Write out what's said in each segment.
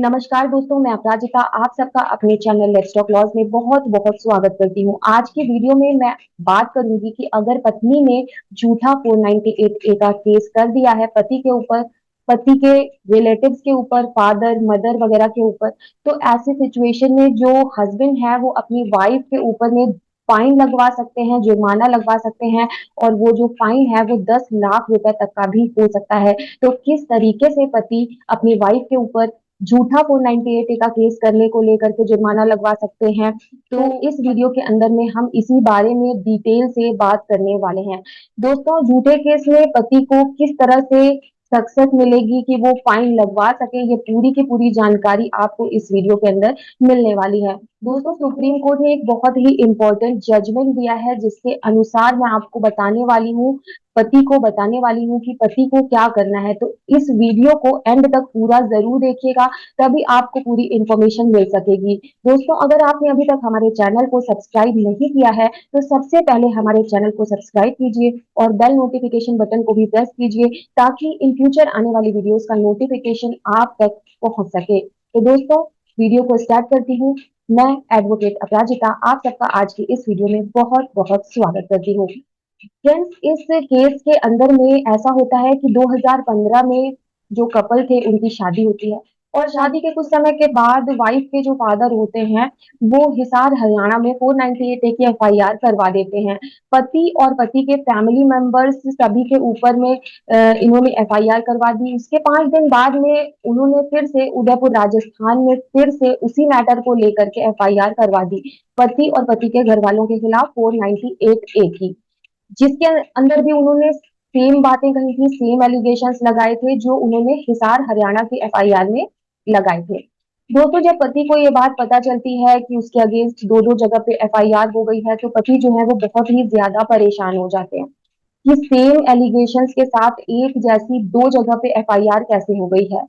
नमस्कार दोस्तों, मैं अपराजिता आप सबका अपने चैनल लेट्स टॉक लॉज में बहुत बहुत स्वागत करती हूँ। आज की वीडियो में मैं बात करूंगी कि अगर पत्नी ने झूठा 498A का केस कर दिया है पति के ऊपर, पति के रिलेटिव्स के ऊपर, फादर मदर वगैरह के ऊपर, तो ऐसी सिचुएशन में जो हस्बैंड है वो अपनी वाइफ के ऊपर में फाइन लगवा सकते हैं, जुर्माना लगवा सकते हैं। और वो जो फाइन है वो 10 लाख रुपए तक का भी हो सकता है। तो किस तरीके से पति अपनी वाइफ के ऊपर झूठा 498A का केस करने को लेकर के जुर्माना लगवा सकते हैं, तो इस वीडियो के अंदर में हम इसी बारे में डिटेल से बात करने वाले हैं। दोस्तों, झूठे केस में पति को किस तरह से सक्सेस मिलेगी कि वो फाइन लगवा सके, ये पूरी की पूरी जानकारी आपको इस वीडियो के अंदर मिलने वाली है। दोस्तों, सुप्रीम कोर्ट ने एक बहुत ही इंपॉर्टेंट जजमेंट दिया है जिसके अनुसार मैं आपको बताने वाली हूँ, पति को बताने वाली हूँ कि पति को क्या करना है। तो इस वीडियो को एंड तक पूरा जरूर देखिएगा, तभी आपको पूरी इंफॉर्मेशन मिल सकेगी। दोस्तों, अगर आपने अभी तक हमारे चैनल को सब्सक्राइब नहीं किया है तो सबसे पहले हमारे चैनल को सब्सक्राइब कीजिए और बेल नोटिफिकेशन बटन को भी प्रेस कीजिए ताकि इन फ्यूचर आने वाली वीडियोस का नोटिफिकेशन आप तक पहुंच सके। तो दोस्तों, वीडियो को स्टार्ट करती हूँ। मैं एडवोकेट अपराजिता आप सबका आज की इस वीडियो में बहुत बहुत स्वागत करती हूँ। फ्रेंड्स, इस केस के अंदर में ऐसा होता है कि 2015 में जो कपल थे उनकी शादी होती है और शादी के कुछ समय के बाद वाइफ के जो फादर होते हैं वो हिसार हरियाणा में 498A की एफआईआर करवा देते हैं। पति और पति के फैमिली मेंबर्स सभी के ऊपर में इन्होंने एफआईआर करवा दी। उसके 5 दिन बाद में उन्होंने फिर से उदयपुर राजस्थान में फिर से उसी मैटर को लेकर के एफआईआर करवा दी, पति और पति के घर वालों के खिलाफ 498A की, जिसके अंदर भी उन्होंने सेम बातें कही थी, सेम एलिगेशंस लगाए थे जो उन्होंने हिसार हरियाणा की एफआईआर में लगाए थे। दोस्तों, जब पति को ये बात पता चलती है कि उसके अगेंस्ट दो दो जगह पे एफआईआर हो गई है तो पति जो है वो बहुत ही ज्यादा परेशान हो जाते हैं कि सेम एलिगेशंस के साथ एक जैसी दो जगह पे एफआईआर कैसे हो गई है।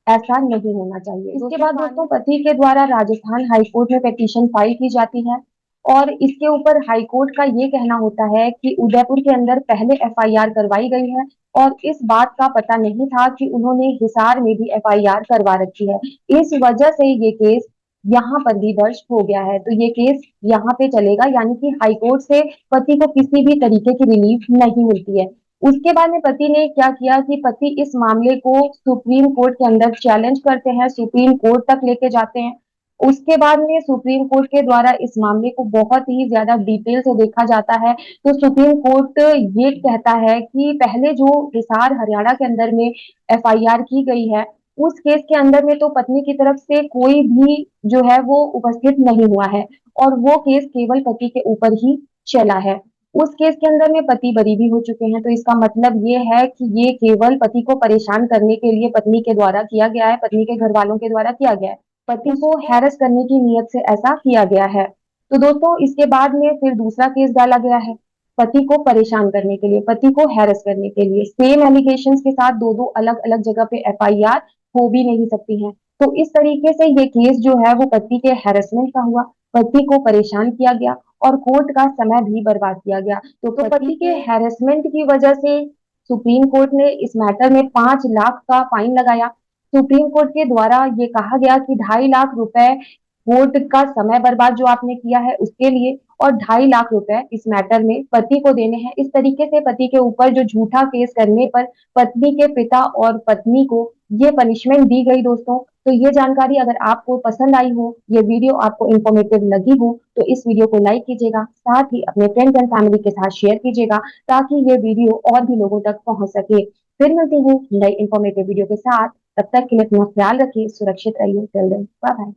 ऐसा नहीं होना चाहिए। इसके बाद दोस्तों, पति के द्वारा राजस्थान हाईकोर्ट में पिटीशन फाइल की जाती है और इसके ऊपर हाईकोर्ट का ये कहना होता है कि उदयपुर के अंदर पहले एफआईआर करवाई गई है और इस बात का पता नहीं था कि उन्होंने हिसार में भी एफआईआर करवा रखी है। इस वजह से ये केस यहाँ पर भी दर्ज हो गया है, तो ये केस यहाँ पे चलेगा, यानी कि हाईकोर्ट से पति को किसी भी तरीके की रिलीफ नहीं मिलती है। उसके बाद में पति ने क्या किया कि पति इस मामले को सुप्रीम कोर्ट के अंदर चैलेंज करते हैं, सुप्रीम कोर्ट तक लेके जाते हैं। उसके बाद में सुप्रीम कोर्ट के द्वारा इस मामले को बहुत ही ज्यादा डिटेल से देखा जाता है। तो सुप्रीम कोर्ट ये कहता है कि पहले जो हिसार हरियाणा के अंदर में एफआईआर की गई है उस केस के अंदर में तो पत्नी की तरफ से कोई भी जो है वो उपस्थित नहीं हुआ है और वो केस केवल पति के ऊपर ही चला है। उस केस के अंदर में पति बरी भी हो चुके हैं, तो इसका मतलब ये है कि ये केवल पति को परेशान करने के लिए पत्नी के द्वारा किया गया है, पत्नी के घर वालों के द्वारा किया गया है, पति को हैरेस करने की नीयत से ऐसा किया गया है। तो दोस्तों, इसके बाद में फिर दूसरा केस डाला गया है पति को परेशान करने के लिए, पति को हैरेस करने के लिए। सेम एलिगेशंस के साथ दो दो अलग अलग जगह पे एफआईआर हो भी नहीं सकती है। तो इस तरीके से ये केस जो है वो पति के हैरेसमेंट का हुआ, पति को परेशान किया गया और कोर्ट का समय भी बर्बाद किया गया। तो पति के हैरेसमेंट की वजह से सुप्रीम कोर्ट ने इस मैटर में 5 लाख का फाइन लगाया। सुप्रीम कोर्ट के द्वारा ये कहा गया कि 2.5 लाख रुपए कोर्ट का समय बर्बाद जो आपने किया है उसके लिए और 2.5 लाख रुपए इस मैटर में पति को देने हैं। इस तरीके से पति के ऊपर जो झूठा केस करने पर पत्नी के पिता और पत्नी को ये पनिशमेंट दी गई। दोस्तों, तो ये जानकारी अगर आपको पसंद आई हो, ये वीडियो आपको इंफॉर्मेटिव लगी हो, तो इस वीडियो को लाइक कीजिएगा, साथ ही अपने फ्रेंड्स एंड फैमिली के साथ शेयर कीजिएगा ताकि ये वीडियो और भी लोगों तक पहुंच सके। फिर मिलती हूँ नई इंफॉर्मेटिव वीडियो के साथ, तब तक के लिए अपना ख्याल रखिए, सुरक्षित रहिए। Till then, bye bye.